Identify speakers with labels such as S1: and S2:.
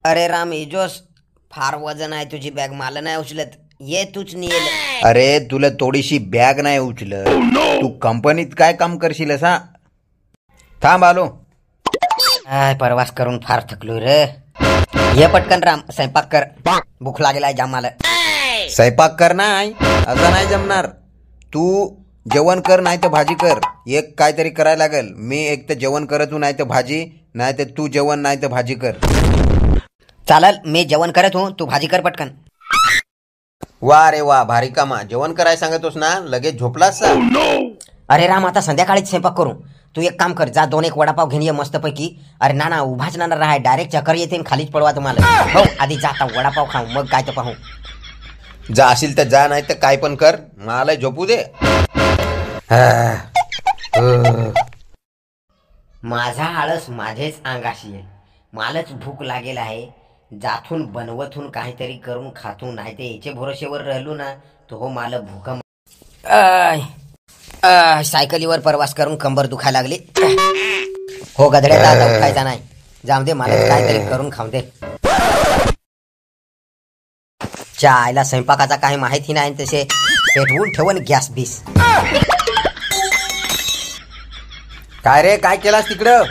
S1: अरे राम इजोस, फार वजन आहे तुझी बॅग, मला नाही उचलत. ये तूच नेल.
S2: अरे तुला थोडीशी बॅग नाही उचलत. तू कंपनीत काय काम करशील असा? थांब आलो.
S1: प्रवास करून फार थकलोय रे. ये पटकन राम, स्वयंपाक कर. भूक लागेल आहे जाम मला.
S2: स्वयंपाक कर नाही, असं नाही जमणार. तू जेवण कर नाही तर भाजी कर. एक काहीतरी करायला लागेल. मी एक तर जेवण करत नाही तर भाजी, नाही तर तू जेवण नाही तर भाजी कर.
S1: चालल, मी जेवण करत हूं, तू भाजी कर पटकन.
S2: वा रे वा, भारी कामा. जेवण करायला सांगतोस ना, लगेच झोपलास सा?
S1: अरे राम, आता संध्याकाळीच स्वयंपाक करू. तू एक काम कर, जा 2-1 वडापाव घेऊन ये मस्तपैकी. अरे ना उभाच ना राहाय, डायरेक्ट चक्कर येते आणि खालीच पडवा तुम्हाला. हो, आधी जाता वडापाव खाऊ, मग काय तर पाहू.
S2: जा असेल तर जा, नाही तर काय पण कर, मला झोपू दे.
S1: माझा आळस माझेच अंगाशी आहे. मलाच भूक लागेल आहे. जाथून बनवथून काहीतरी करून खातून, नाही ते याचे भरोशेवर राहिलो ना तो हो मला भूक. सायकलीवर प्रवास करून कंबर दुखायला लागली. हो गधड्याला आता उठायचा नाही. जाऊ दे, मला काहीतरी करून खाऊ दे. आईला स्वयंपाकाचा काही माहिती नाही, तसे पेटवून ठेवून गॅस बीस.
S2: काय रे, काय केलास तिकडं?